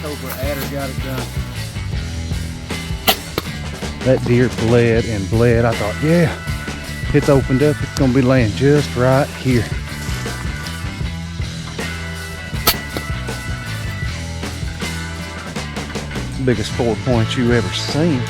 Cobra adder got it done. That deer bled and bled. I thought, yeah, it's opened up. It's gonna be laying just right here. Biggest 4 points you ever seen.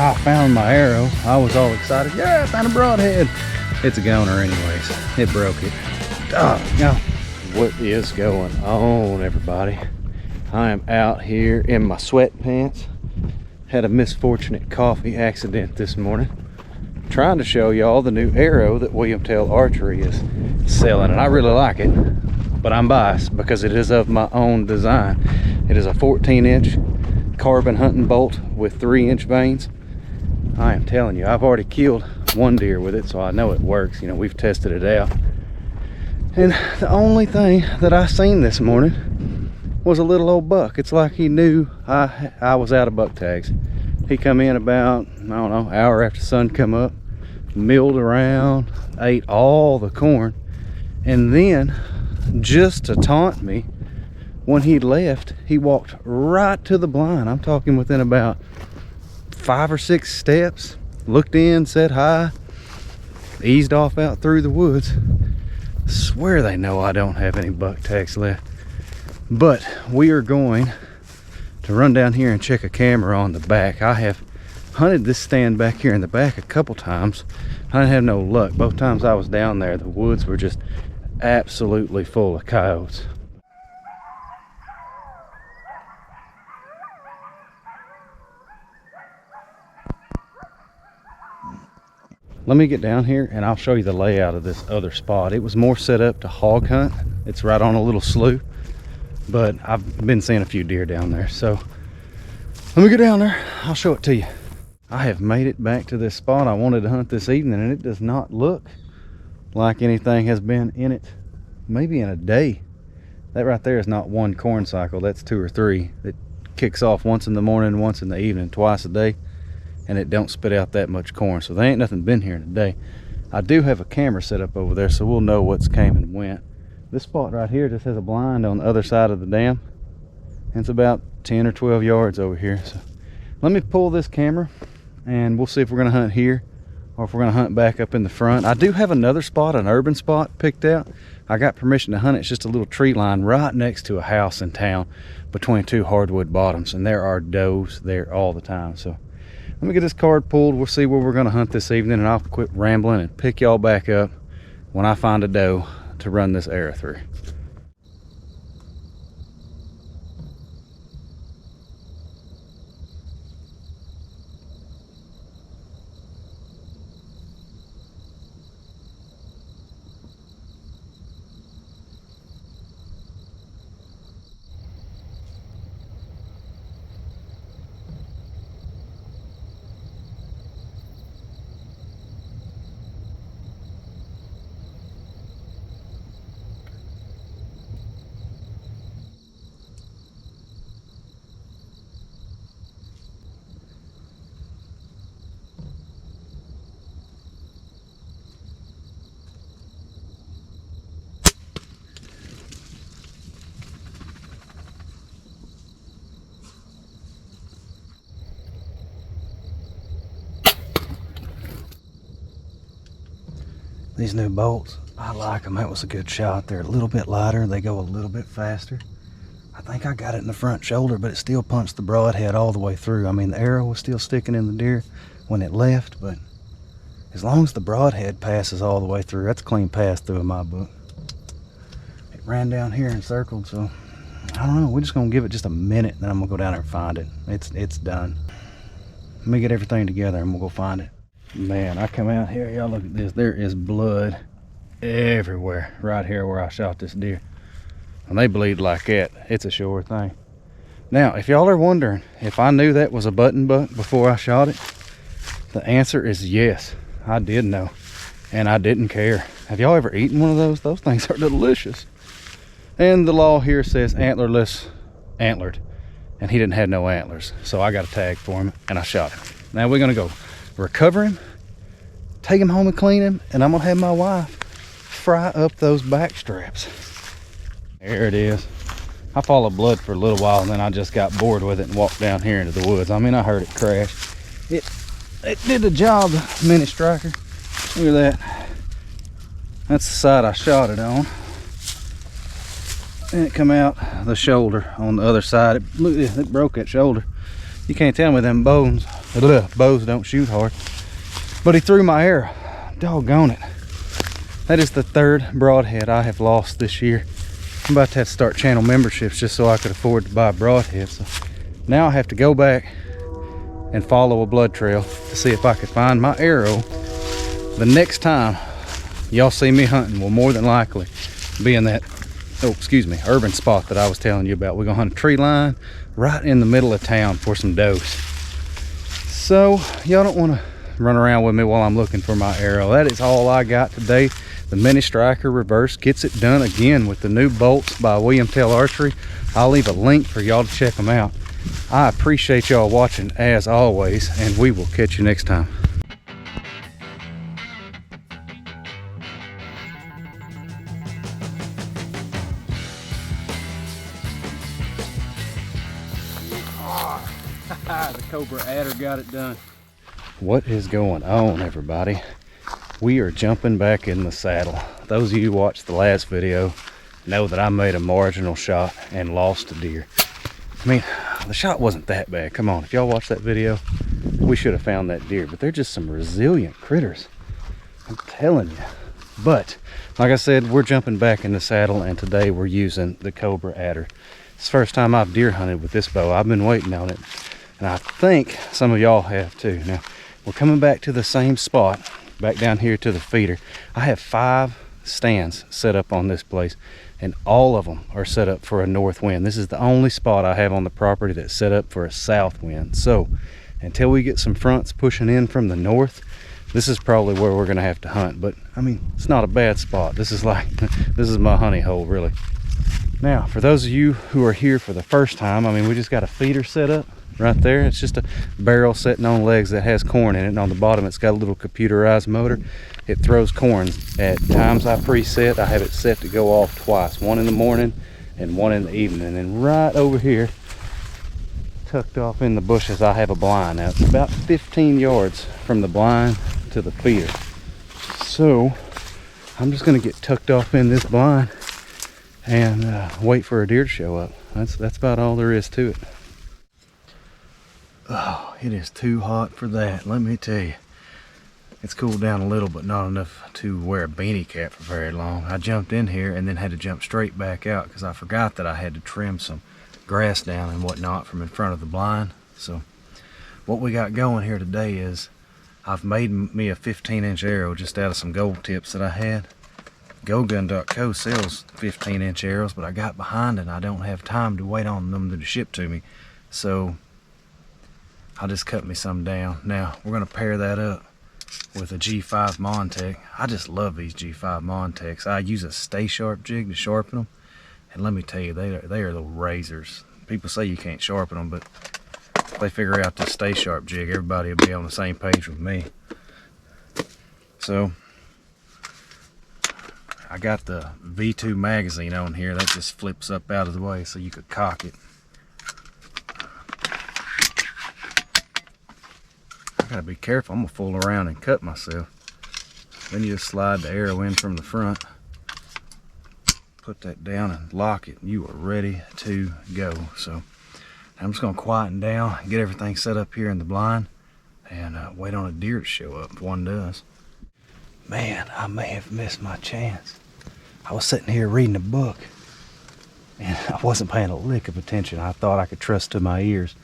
I found my arrow. I was all excited. Yeah, I found a broadhead. It's a goner anyways. It broke it. Oh, no. What is going on, everybody? I am out here in my sweatpants. Had a misfortunate coffee accident this morning. Trying to show y'all the new arrow that William Tell Archery is selling, and I really like it, but I'm biased because it is of my own design. It is a 14-inch carbon hunting bolt with 3-inch vanes. I am telling you, I've already killed one deer with it, so I know it works. You know, we've tested it out. And the only thing that I seen this morning was a little old buck. It's like he knew I was out of buck tags. He come in about, I don't know, hour after sun come up, milled around, ate all the corn, and then just to taunt me, when he left, he walked right to the blind. I'm talking within about 5 or 6 steps, looked in, said hi, eased off out through the woods. I swear they know I don't have any buck tags left. But we are going to run down here and check a camera on the back. I have hunted this stand back here in the back a couple times. I didn't have no luck. Both times I was down there, the woods were just absolutely full of coyotes. Let me get down here and I'll show you the layout of this other spot. It was more set up to hog hunt. It's right on a little slough, but I've been seeing a few deer down there. So let me get down there. I'll show it to you. I have made it back to this spot I wanted to hunt this evening, and it does not look like anything has been in it maybe in a day. That right there is not one corn cycle. That's 2 or 3. It kicks off once in the morning, once in the evening, twice a day, and it don't spit out that much corn. So there ain't nothing been here in a day. I do have a camera set up over there, so we'll know what's came and went. This spot right here just has a blind on the other side of the dam, and it's about 10 or 12 yards over here. So let me pull this camera and we'll see if we're gonna hunt here or if we're gonna hunt back up in the front. I do have another spot, an urban spot picked out. I got permission to hunt it. It's just a little tree line right next to a house in town between 2 hardwood bottoms, and there are does there all the time. So let me get this card pulled. We'll see where we're gonna hunt this evening, and I'll quit rambling and pick y'all back up when I find a doe to run this arrow through. These new bolts, I like them. That was a good shot. They're a little bit lighter. They go a little bit faster. I think I got it in the front shoulder, but it still punched the broadhead all the way through. I mean, the arrow was still sticking in the deer when it left, but as long as the broadhead passes all the way through, that's a clean pass through in my book. It ran down here and circled, so I don't know. We're just gonna give it just a minute, and then I'm gonna go down there and find it. It's done. Let me get everything together and we'll go find it. Man, I come out here, y'all look at this. There is blood everywhere right here where I shot this deer. And they bleed like that. It's a sure thing. Now, if y'all are wondering if I knew that was a button buck before I shot it, the answer is yes. I did know, and I didn't care. Have y'all ever eaten one of those? Those things are delicious. And the law here says antlerless antlered, and he didn't have no antlers. So I got a tag for him and I shot him. Now we're gonna go recover him, take him home and clean him, and I'm gonna have my wife fry up those back straps. There it is. I followed blood for a little while and then I just got bored with it and walked down here into the woods. I mean, I heard it crash. It did the job, the mini striker. Look at that. That's the side I shot it on. And it come out the shoulder on the other side. Look, it broke that shoulder. You can't tell me them bows don't shoot hard. But he threw my arrow. Doggone it. That is the third broadhead I have lost this year. I'm about to have to start channel memberships just so I could afford to buy broadheads. So now I have to go back and follow a blood trail to see if I could find my arrow. The next time y'all see me hunting will more than likely be in that, urban spot that I was telling you about. We're gonna hunt a tree line right in the middle of town for some does. So y'all don't want to run around with me while I'm looking for my arrow. That is all I got today. The mini striker reverse gets it done again with the new bolts by William Tell Archery. I'll leave a link for y'all to check them out. I appreciate y'all watching as always, and we will catch you next time. The Cobra adder got it done. What is going on, everybody? We are jumping back in the saddle. Those of you who watched the last video know that I made a marginal shot and lost a deer. I mean, the shot wasn't that bad. Come on, if y'all watched that video, we should have found that deer. But they're just some resilient critters, I'm telling you. But like I said, we're jumping back in the saddle, and today we're using the Cobra adder. It's the first time I've deer hunted with this bow. I've been waiting on it, and I think some of y'all have too. Now we're coming back to the same spot, back down here to the feeder. I have 5 stands set up on this place, and all of them are set up for a north wind. This is the only spot I have on the property that's set up for a south wind. So until we get some fronts pushing in from the north, this is probably where we're gonna have to hunt. But I mean, it's not a bad spot. This is like this is my honey hole, really. Now for those of you who are here for the first time, I mean, we just got a feeder set up right there. It's just a barrel sitting on legs that has corn in it, and on the bottom it's got a little computerized motor. It throws corn at times I preset. I have it set to go off twice, one in the morning and one in the evening. And then right over here, tucked off in the bushes, I have a blind. Now it's about 15 yards from the blind to the feeder. So I'm just gonna get tucked off in this blind and wait for a deer to show up. That's about all there is to it. Oh, it is too hot for that, let me tell you. It's cooled down a little, but not enough to wear a beanie cap for very long. I jumped in here and then had to jump straight back out because I forgot that I had to trim some grass down and whatnot from in front of the blind. So what we got going here today is I've made me a 15-inch arrow just out of some gold tips that I had. GoGun.co sells 15-inch arrows, but I got behind and I don't have time to wait on them to ship to me. So I just cut me some down. Now we're gonna pair that up with a G5 Montech. I just love these G5 Montechs. I use a Stay Sharp jig to sharpen them, and let me tell you, they are the razors. People say you can't sharpen them, but if they figure out this Stay Sharp jig, everybody will be on the same page with me. So I got the V2 magazine on here that just flips up out of the way so you could cock it. Gotta be careful, I'm gonna fool around and cut myself. Then you just slide the arrow in from the front, put that down and lock it. You are ready to go. So I'm just gonna quieten down, get everything set up here in the blind, and wait on a deer to show up if one does. Man, I may have missed my chance. I was sitting here reading a book and I wasn't paying a lick of attention. I thought I could trust to my ears,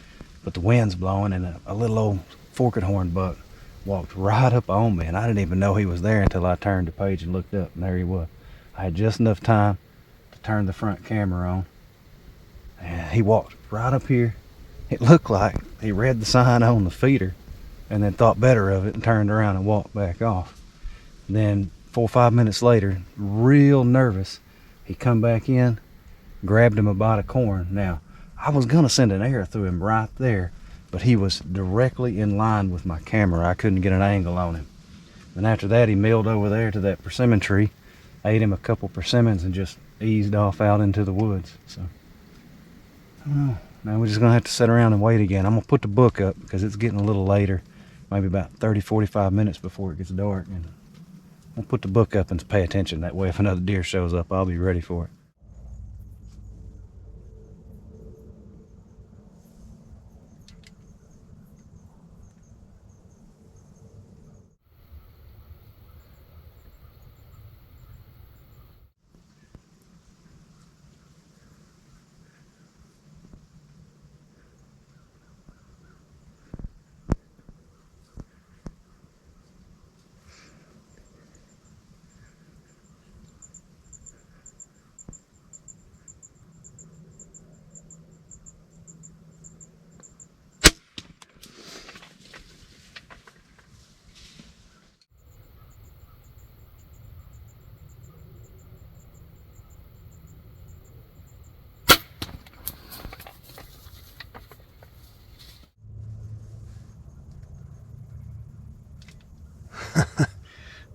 but the wind's blowing and a little old forked horn buck walked right up on me, and I didn't even know he was there until I turned the page and looked up, and there he was. I had just enough time to turn the front camera on, and he walked right up here. It looked like he read the sign on the feeder and then thought better of it and turned around and walked back off. Then 4 or 5 minutes later, real nervous, he come back in, grabbed him a bite of corn. Now I was gonna send an arrow through him right there, but he was directly in line with my camera. I couldn't get an angle on him. And after that, he milled over there to that persimmon tree, ate him a couple persimmons, and just eased off out into the woods. So, I don't know. Now we're just gonna have to sit around and wait again. I'm gonna put the book up because it's getting a little later, maybe about 30-45 minutes before it gets dark. And I'll put the book up and pay attention. That way, if another deer shows up, I'll be ready for it.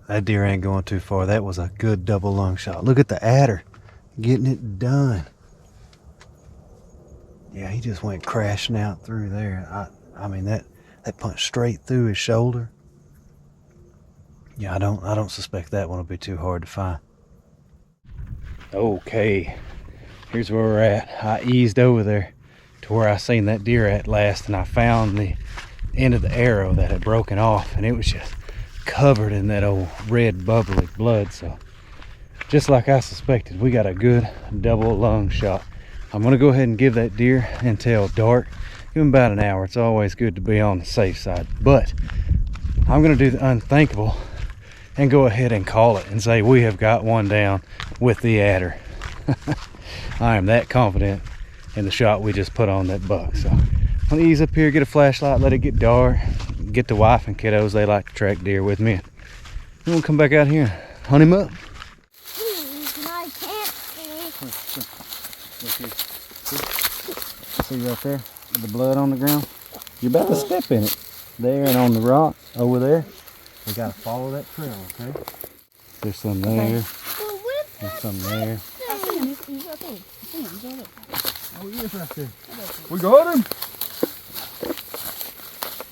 That deer ain't going too far. That was a good double lung shot. Look at the adder getting it done. Yeah, he just went crashing out through there. I mean that punched straight through his shoulder. Yeah, I don't suspect that one will be too hard to find. Okay, here's where we're at. I eased over there to where I seen that deer at last, and I found the end of the arrow that had broken off, and it was just covered in that old red bubbly blood. So just like I suspected, we got a good double lung shot. I'm gonna go ahead and give that deer until dark. Give him about an hour. It's always good to be on the safe side, but I'm gonna do the unthinkable and go ahead and call it and say we have got one down with the adder. I am that confident in the shot we just put on that buck. So I'm gonna ease up here, get a flashlight, let it get dark, get the wife and kiddos. They like to track deer with me. Then we'll come back out here and hunt him up. I can't see. See right there, the blood on the ground? You're about to step in it. There and on the rock over there. We gotta follow that trail, okay? There's some there. There's some there. Oh, he is right there. We got him.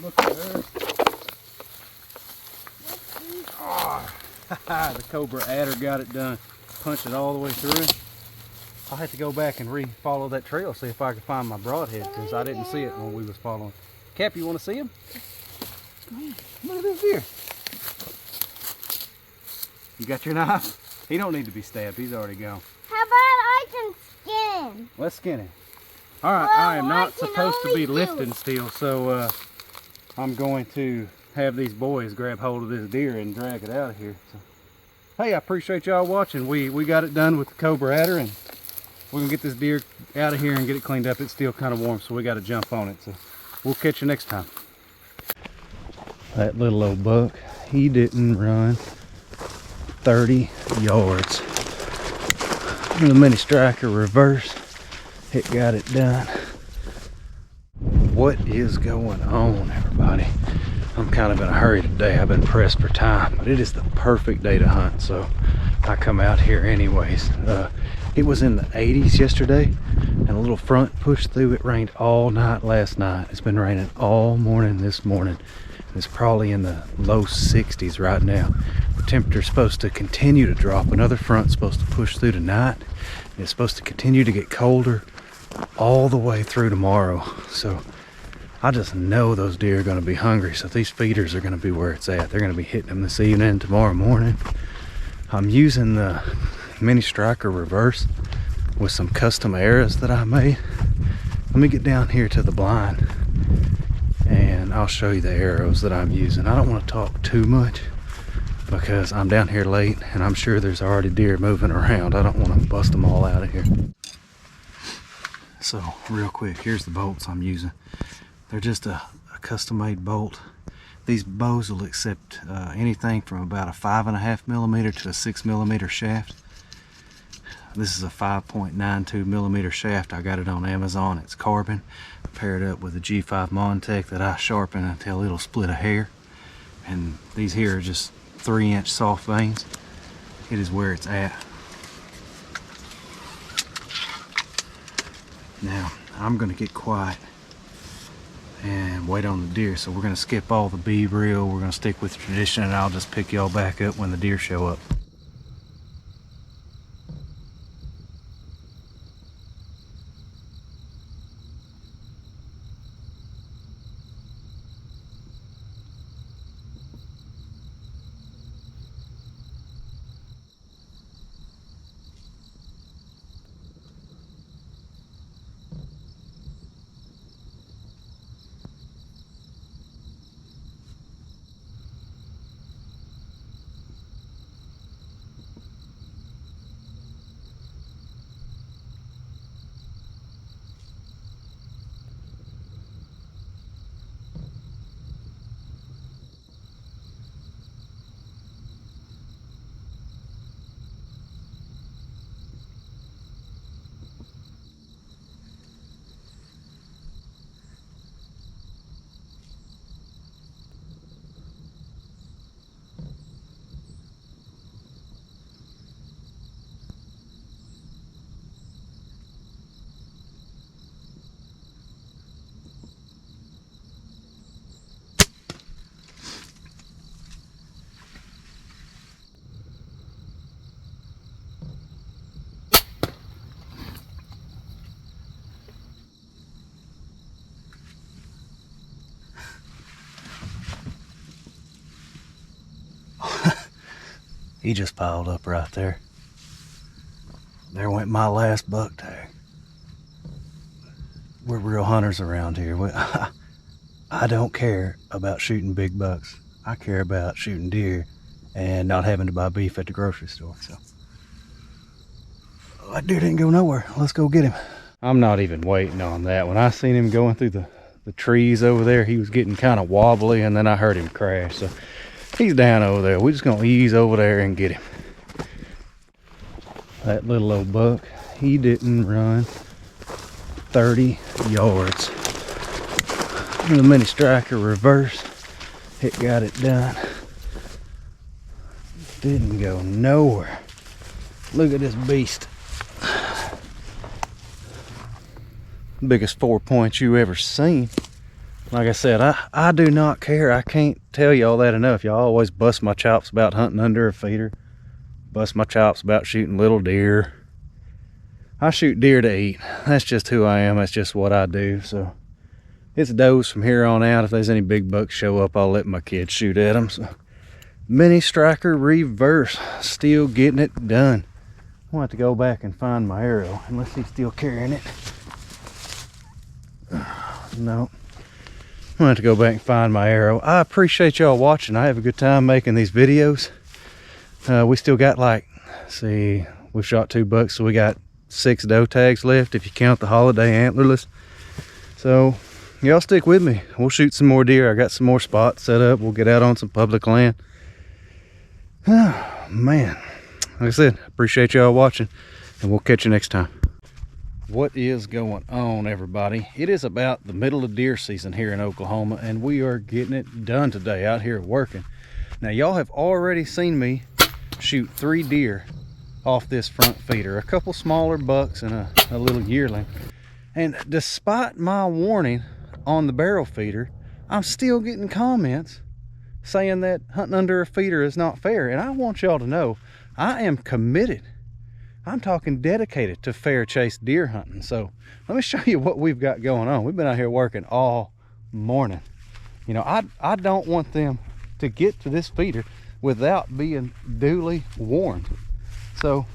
Look there. Oh, the Cobra adder got it done. Punched it all the way through. I'll have to go back and re-follow that trail, see if I can find my broadhead, because I didn't see it when we was following. Cap, you want to see him? Look at this deer. You got your knife? He don't need to be stabbed. He's already gone. How about I can skin him? Let's skin him. All right, I am not supposed to be lifting still, so I'm going to have these boys grab hold of this deer and drag it out of here. So, hey, I appreciate y'all watching. We got it done with the Cobra adder, and we're gonna get this deer out of here and get it cleaned up. It's still kind of warm, so we got to jump on it. So we'll catch you next time. That little old buck, he didn't run 30 yards. The mini striker reverse, it got it done. What is going on, everybody? I'm kind of in a hurry today. I've been pressed for time, but it is the perfect day to hunt, so I come out here anyways. It was in the 80s yesterday, and a little front pushed through. It rained all night last night. It's been raining all morning this morning. It's probably in the low 60s right now. The temperature's supposed to continue to drop. Another front's supposed to push through tonight. It's supposed to continue to get colder all the way through tomorrow. So I just know those deer are going to be hungry. So these feeders are going to be where it's at. They're going to be hitting them this evening, tomorrow morning. I'm using the mini striker reverse with some custom arrows that I made. Let me get down here to the blind and I'll show you the arrows that I'm using. I don't want to talk too much because I'm down here late and I'm sure there's already deer moving around. I don't want to bust them all out of here. So real quick, here's the bolts I'm using. They're just a custom made bolt. These bows will accept anything from about a 5.5 millimeter to a 6 millimeter shaft. This is a 5.92 millimeter shaft. I got it on Amazon. It's carbon, paired up with a G5 Montech that I sharpen until it'll split a hair. And these here are just 3-inch soft vanes. It is where it's at. Now, I'm gonna get quiet and wait on the deer. So we're gonna skip all the bead reel. We're gonna stick with tradition, and I'll just pick y'all back up when the deer show up. He just piled up right there. There went my last buck tag. We're real hunters around here. I don't care about shooting big bucks. I care about shooting deer and not having to buy beef at the grocery store. So that deer didn't go nowhere. Let's go get him. I'm not even waiting on that. When I seen him going through the trees over there, he was getting kind of wobbly, and then I heard him crash. So he's down over there. We're just gonna ease over there and get him. That little old buck, he didn't run 30 yards. The mini striker reverse, it got it done. Didn't go nowhere. Look at this beast. Biggest 4 points you ever seen. Like I said, I do not care. I can't tell y'all that enough. Y'all always bust my chops about hunting under a feeder. Bust my chops about shooting little deer. I shoot deer to eat. That's just who I am. That's just what I do. So it's does from here on out. If there's any big bucks show up, I'll let my kids shoot at them. So mini striker reverse, still getting it done. I want to go back and find my arrow, unless he's still carrying it. No. I'm going to have to go back and find my arrow. I appreciate y'all watching. I have a good time making these videos. We still got we shot 2 bucks, so we got 6 doe tags left if you count the holiday antlerless. So y'all stick with me. We'll shoot some more deer. I got some more spots set up. We'll get out on some public land. Oh, man. Like I said, appreciate y'all watching, and we'll catch you next time. What is going on, everybody? It is about the middle of deer season here in Oklahoma, and we are getting it done today out here working. Now, y'all have already seen me shoot 3 deer off this front feeder, a couple smaller bucks and a little yearling. And despite my warning on the barrel feeder, I'm still getting comments saying that hunting under a feeder is not fair. And I want y'all to know, I am committed. I'm talking dedicated to fair chase deer hunting. So let me show you what we've got going on. We've been out here working all morning. You know, I don't want them to get to this feeder without being duly warned. So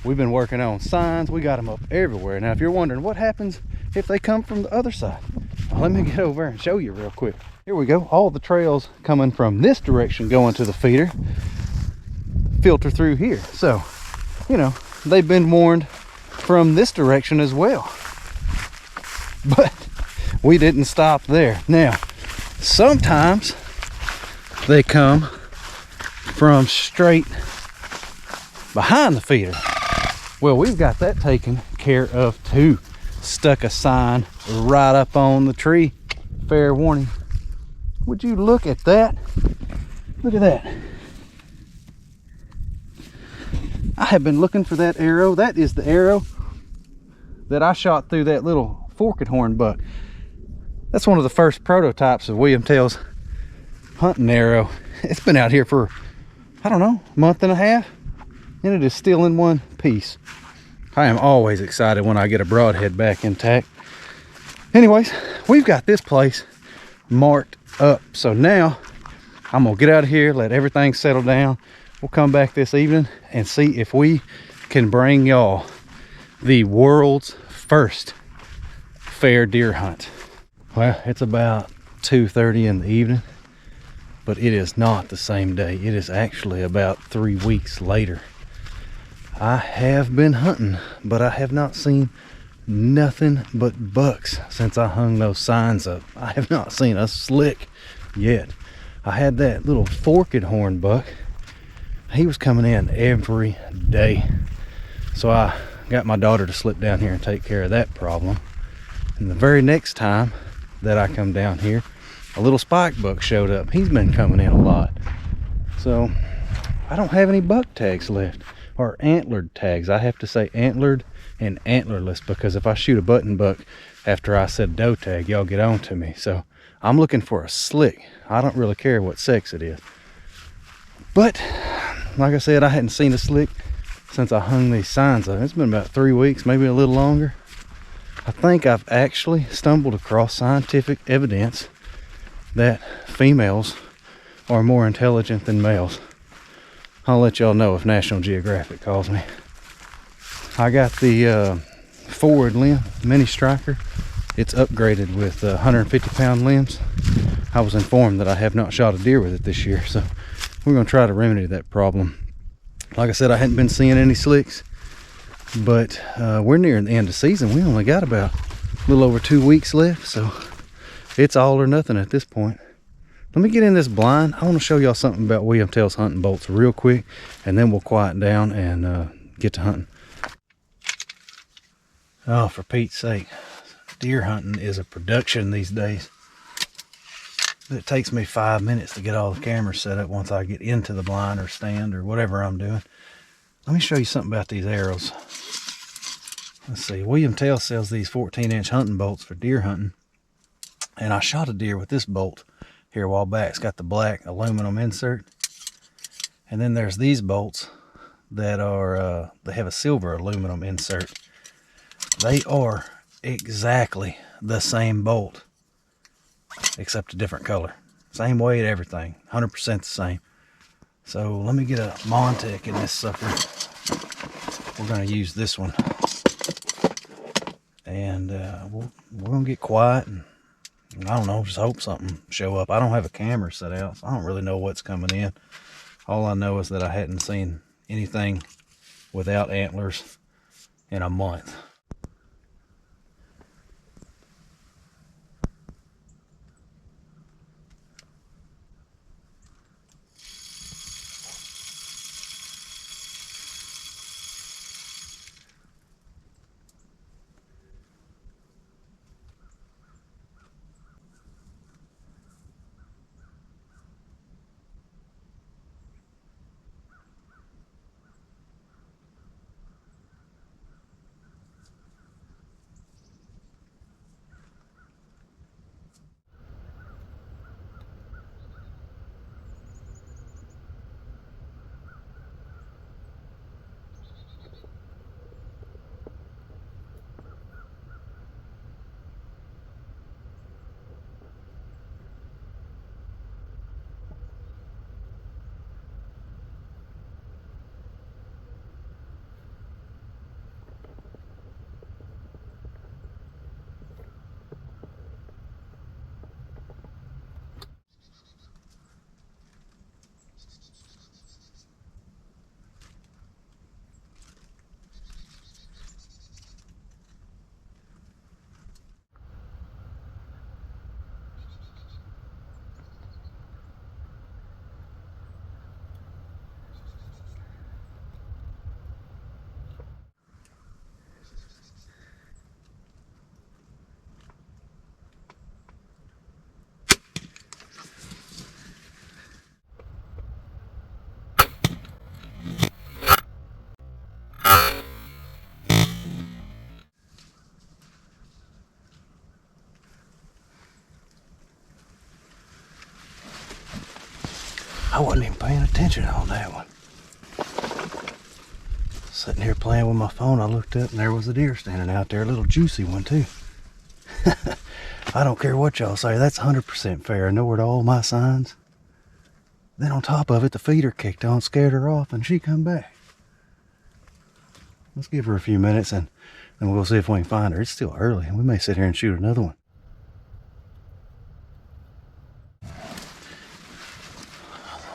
we've been working on signs. We got them up everywhere. Now, if you're wondering what happens if they come from the other side, well, let me get over and show you real quick. Here we go. All the trails coming from this direction going to the feeder filter through here. So, you know, they've been warned from this direction as well. But we didn't stop there. Now, sometimes they come from straight behind the feeder. Well, we've got that taken care of too. Stuck a sign right up on the tree. Fair warning. Would you look at that? Look at that. I have been looking for that arrow. That is the arrow that I shot through that little forked horn buck. That's one of the first prototypes of William Tell's hunting arrow. It's been out here for, I don't know, a month and a half, and it is still in one piece. I am always excited when I get a broadhead back intact. Anyways, we've got this place marked up. So now I'm gonna get out of here, let everything settle down. We'll come back this evening and see if we can bring y'all the world's first fair deer hunt. Well, it's about 2:30 in the evening, but it is not the same day. It is actually about 3 weeks later. I have been hunting, but I have not seen nothing but bucks since I hung those signs up. I have not seen a slick yet. I had that little forked horn buck. He was coming in every day. So I got my daughter to slip down here and take care of that problem. And the very next time that I come down here, a little spike buck showed up. He's been coming in a lot. So I don't have any buck tags left, or antlered tags. I have to say antlered and antlerless, because if I shoot a button buck after I said doe tag, y'all get on to me. So I'm looking for a slick. I don't really care what sex it is. But like I said, I hadn't seen a slick since I hung these signs up. It's been about 3 weeks, maybe a little longer. I think I've actually stumbled across scientific evidence that females are more intelligent than males. I'll let y'all know if National Geographic calls me. I got the forward limb mini striker. It's upgraded with 150-pound limbs. I was informed that I have not shot a deer with it this year, so we're going to try to remedy that problem. Like I said, I hadn't been seeing any slicks, but we're nearing the end of season. We only got about a little over 2 weeks left, so it's all or nothing at this point. Let me get in this blind. I want to show y'all something about William Tell's hunting bolts real quick, and then we'll quiet down and get to hunting. Oh, for Pete's sake, deer hunting is a production these days. It takes me 5 minutes to get all the cameras set up once I get into the blind or stand or whatever I'm doing. Let me show you something about these arrows. Let's see, William Tell sells these 14-inch hunting bolts for deer hunting. And I shot a deer with this bolt here a while back. It's got the black aluminum insert. And then there's these bolts that are, they have a silver aluminum insert. They are exactly the same bolt, except a different color. Same weight, everything, 100% the same. So let me get a Montec in this sucker. We're gonna use this one. And we're gonna get quiet and I don't know, just hope something show up. I don't have a camera set out, so I don't really know what's coming in. All I know is that I hadn't seen anything without antlers in a month. I wasn't even paying attention on that one. Sitting here playing with my phone, I looked up and there was a deer standing out there, a little juicy one too. I don't care what y'all say, that's 100% fair. I know it all my signs. Then on top of it, the feeder kicked on, scared her off, and she come back. Let's give her a few minutes and then we'll go see if we can find her. It's still early and we may sit here and shoot another one.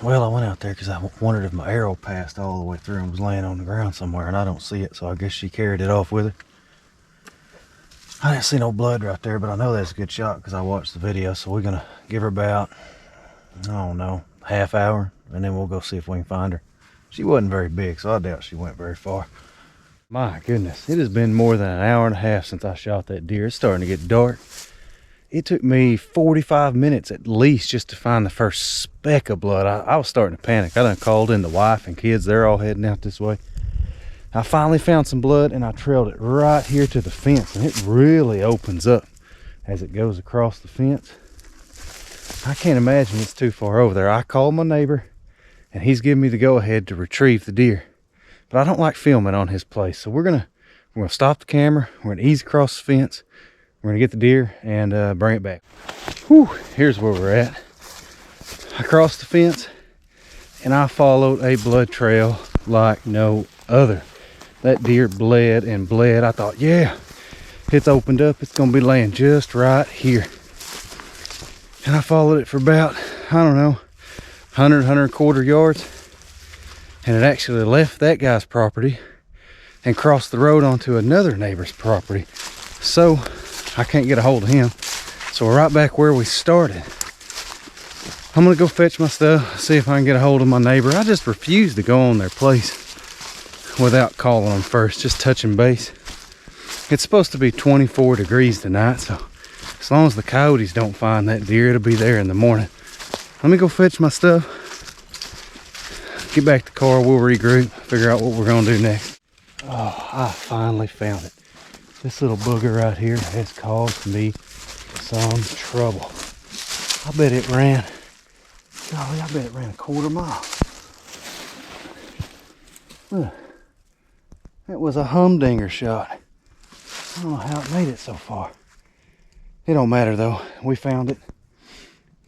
Well, I went out there because I wondered if my arrow passed all the way through and was laying on the ground somewhere, and I don't see it, so I guess she carried it off with her. I didn't see no blood right there, but I know that's a good shot because I watched the video, so we're going to give her about, I don't know, half hour, and then we'll go see if we can find her. She wasn't very big, so I doubt she went very far. My goodness, it has been more than an hour and a half since I shot that deer. It's starting to get dark. It took me 45 minutes at least just to find the first speck of blood. I was starting to panic. I done called in the wife and kids. They're all heading out this way. I finally found some blood and I trailed it right here to the fence, and it really opens up as it goes across the fence. I can't imagine it's too far over there. I called my neighbor and he's giving me the go-ahead to retrieve the deer, but I don't like filming on his place, so we're gonna stop the camera. We're gonna ease across the fence. We're gonna get the deer and bring it back. Whew, here's where we're at. I crossed the fence and I followed a blood trail like no other. That deer bled and bled. I thought, yeah, it's opened up. It's gonna be laying just right here. And I followed it for about, I don't know, 100-125 yards. And it actually left that guy's property and crossed the road onto another neighbor's property. So I can't get a hold of him. So we're right back where we started. I'm gonna go fetch my stuff, see if I can get a hold of my neighbor. I just refuse to go on their place without calling them first, just touching base. It's supposed to be 24 degrees tonight, so as long as the coyotes don't find that deer, it'll be there in the morning. Let me go fetch my stuff, get back to the car, we'll regroup, figure out what we're gonna do next. Oh, I finally found it. This little booger right here has caused me some trouble. I bet it ran, golly, I bet it ran a quarter mile. That was a humdinger shot. I don't know how it made it so far. It don't matter though, we found it.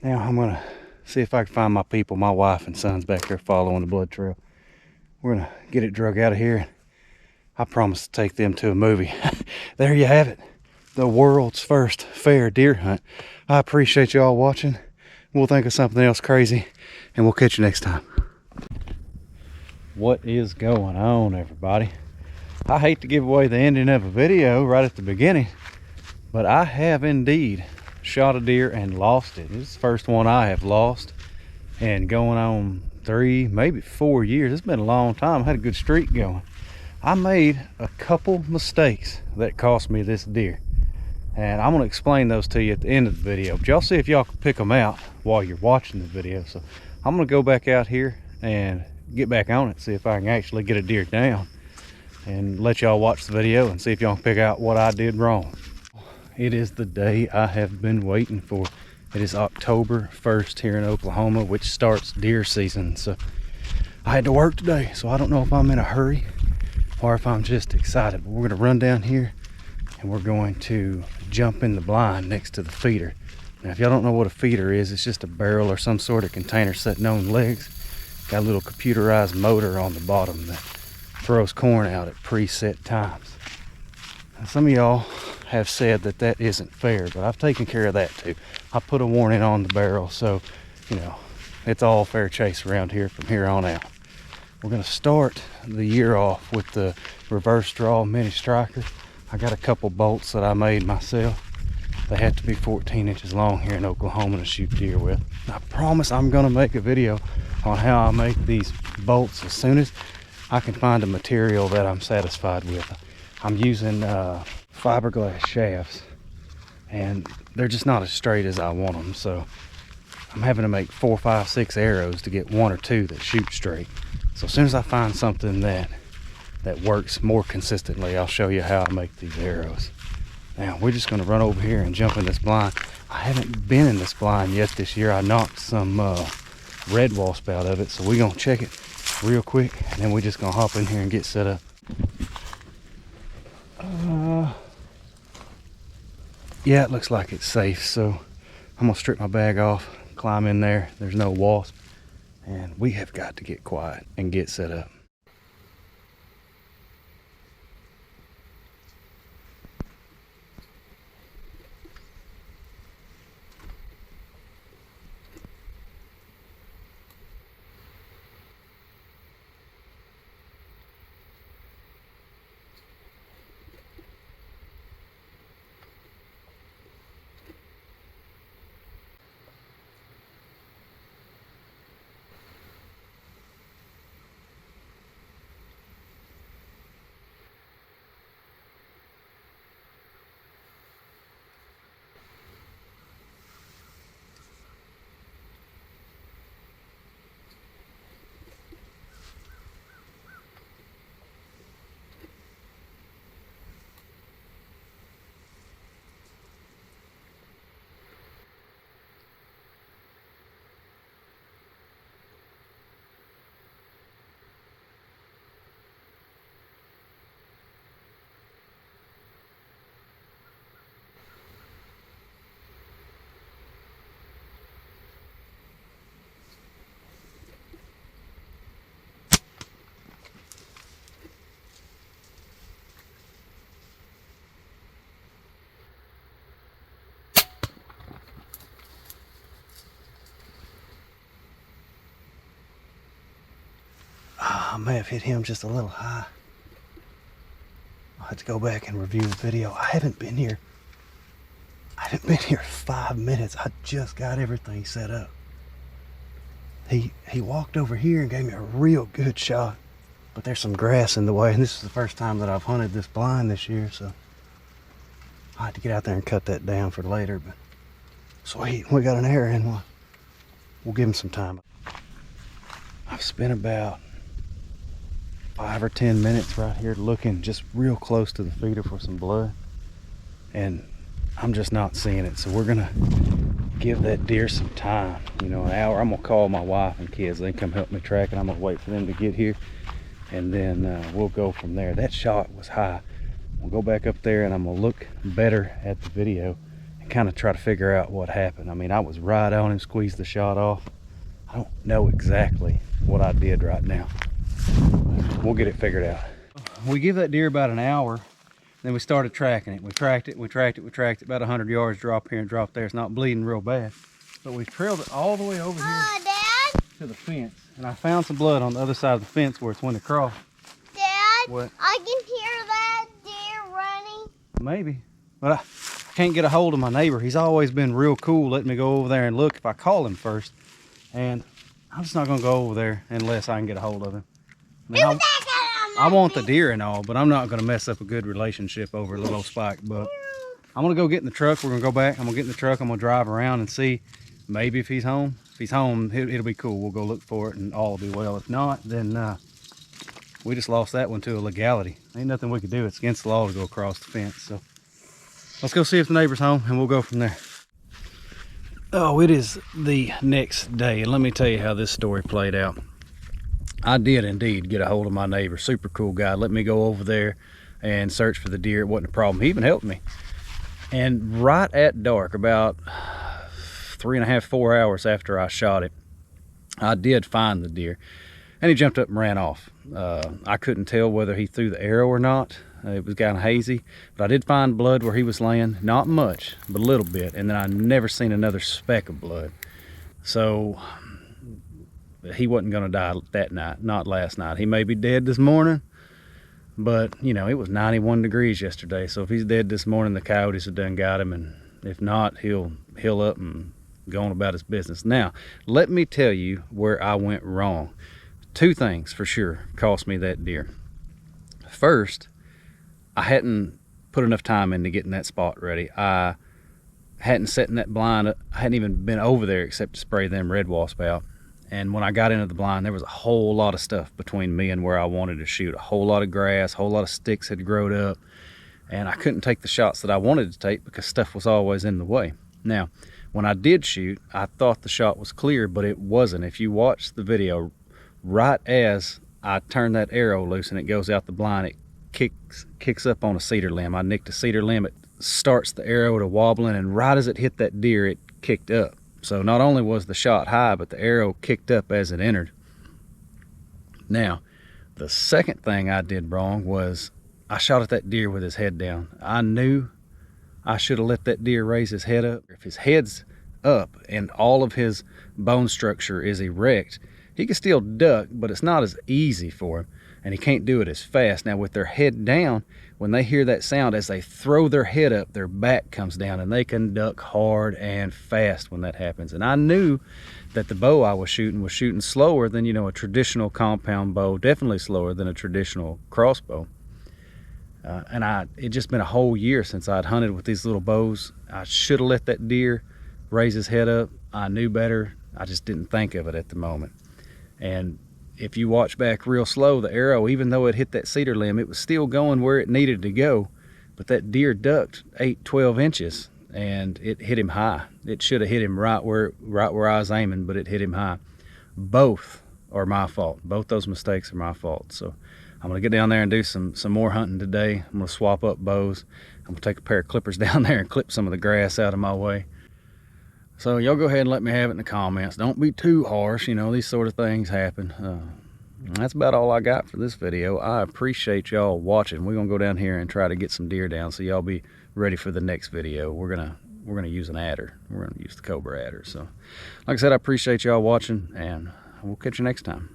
Now I'm gonna see if I can find my people, my wife and sons back there following the blood trail. We're gonna get it drug out of here. I promise to take them to a movie. There you have it. The world's first fair deer hunt. I appreciate y'all watching. We'll think of something else crazy and we'll catch you next time. What is going on, everybody? I hate to give away the ending of a video right at the beginning, but I have indeed shot a deer and lost it. It's the first one I have lost, and going on 3, maybe 4 years. It's been a long time. I had a good streak going. I made a couple mistakes that cost me this deer, and I'm going to explain those to you at the end of the video, but y'all see if y'all can pick them out while you're watching the video. So I'm going to go back out here and get back on it, see if I can actually get a deer down, and let y'all watch the video and see if y'all can pick out what I did wrong. It is the day I have been waiting for. It is October 1st here in Oklahoma, which starts deer season. So I had to work today, so I don't know if I'm in a hurry or if I'm just excited. But we're gonna run down here and we're going to jump in the blind next to the feeder. Now, if y'all don't know what a feeder is, it's just a barrel or some sort of container sitting on legs. Got a little computerized motor on the bottom that throws corn out at preset times. Now, some of y'all have said that that isn't fair, but I've taken care of that too. I put a warning on the barrel, so you know it's all fair chase around here from here on out. We're gonna start the year off with the reverse draw mini striker. I got a couple bolts that I made myself. They have to be 14 inches long here in Oklahoma to shoot deer with. I promise I'm gonna make a video on how I make these bolts as soon as I can find a material that I'm satisfied with. I'm using fiberglass shafts, and they're just not as straight as I want them, so I'm having to make 4, 5, 6 arrows to get 1 or 2 that shoot straight. So as soon as I find something that works more consistently, I'll show you how I make these arrows. Now we're just going to run over here and jump in this blind. I haven't been in this blind yet this year. I knocked some red wasp out of it. So we're gonna check it real quick, and then we're just gonna hop in here and get set up. Yeah, it looks like it's safe. So I'm gonna strip my bag off, climb in there. There's no wasp, and we have got to get quiet and get set up. I may have hit him just a little high. I'll have to go back and review the video. I haven't been here 5 minutes. I just got everything set up. He walked over here and gave me a real good shot, but there's some grass in the way, and this is the first time that I've hunted this blind this year, so I have to get out there and cut that down for later. But sweet, we got an arrow in one. We'll give him some time. I've spent about 5 or 10 minutes right here looking just real close to the feeder for some blood, and I'm just not seeing it. So we're gonna give that deer some time, you know, an hour. I'm gonna call my wife and kids, they can come help me track it. I'm gonna wait for them to get here, and then we'll go from there. That shot was high. We'll go back up there and I'm gonna look better at the video and kind of try to figure out what happened. I mean, I was right on him, squeezed the shot off. I don't know exactly what I did right now. We'll get it figured out. We give that deer about an hour, then we started tracking it. We tracked it about 100 yards, drop here and drop there. It's not bleeding real bad, but we trailed it all the way over here Dad? to the fence, and I found some blood on the other side of the fence where it's went across. Dad, What? I can hear that deer running. Maybe, but I can't get a hold of my neighbor. He's always been real cool letting me go over there and look if I call him first, and I'm just not gonna go over there unless I can get a hold of him. I mean, I want the deer and all, but I'm not gonna mess up a good relationship over a little old spike buck. I'm gonna go get in the truck. We're gonna go back. I'm gonna get in the truck. I'm gonna drive around and see maybe if he's home. If he's home, it'll be cool. We'll go look for it and all will be well. If not, then we just lost that one to a legality. Ain't nothing we could do. It's against the law to go across the fence. So let's go see if the neighbor's home and we'll go from there. Oh, it is the next day, and let me tell you how this story played out. I did indeed get a hold of my neighbor, super cool guy. Let me go over there and search for the deer. It wasn't a problem. He even helped me. And right at dark, about 3.5, 4 hours after I shot it, I did find the deer, and he jumped up and ran off. I couldn't tell whether he threw the arrow or not. It was kind of hazy, but I did find blood where he was laying. Not much, but a little bit. And then I never seen another speck of blood. So he wasn't going to die that night, not last night. He may be dead this morning, but you know, it was 91 degrees yesterday. So if he's dead this morning, the coyotes have done got him. And if not, he'll heal up and go on about his business. Now, let me tell you where I went wrong. 2 things for sure cost me that deer. First, I hadn't put enough time into getting that spot ready. I hadn't set in that blind. I hadn't even been over there except to spray them red wasp out. And when I got into the blind, there was a whole lot of stuff between me and where I wanted to shoot. A whole lot of grass, a whole lot of sticks had growed up, and I couldn't take the shots that I wanted to take because stuff was always in the way. Now, When I did shoot, I thought the shot was clear, but it wasn't. If you watch the video, right as I turn that arrow loose and it goes out the blind, it kicks up on a cedar limb. I nicked a cedar limb. It starts the arrow to wobbling, and right as it hit that deer, it kicked up. So not only was the shot high, but the arrow kicked up as it entered. Now, the second thing I did wrong was I shot at that deer with his head down. I knew I should have let that deer raise his head up. If his head's up and all of his bone structure is erect, he can still duck, but it's not as easy for him, and he can't do it as fast. Now, with their head down, when they hear that sound, as they throw their head up, their back comes down, and they can duck hard and fast when that happens. And I knew that the bow I was shooting slower than, you know, a traditional compound bow, definitely slower than a traditional crossbow. It just been a whole year since I'd hunted with these little bows. I should have let that deer raise his head up. I knew better. I just didn't think of it at the moment. And if you watch back real slow, the arrow, even though it hit that cedar limb, it was still going where it needed to go. But that deer ducked 8-12 inches, and it hit him high. It should have hit him right where I was aiming, but it hit him high. Both are my fault. Both those mistakes are my fault. So I'm gonna get down there and do some more hunting today. I'm gonna swap up bows. I'm gonna take a pair of clippers down there and clip some of the grass out of my way. So y'all go ahead and let me have it in the comments. Don't be too harsh, you know, these sort of things happen. That's about all I got for this video. I appreciate y'all watching. We're gonna go down here and try to get some deer down, so y'all be ready for the next video. We're gonna use an adder. We're gonna use the Cobra adder. So like I said, I appreciate y'all watching, and we'll catch you next time.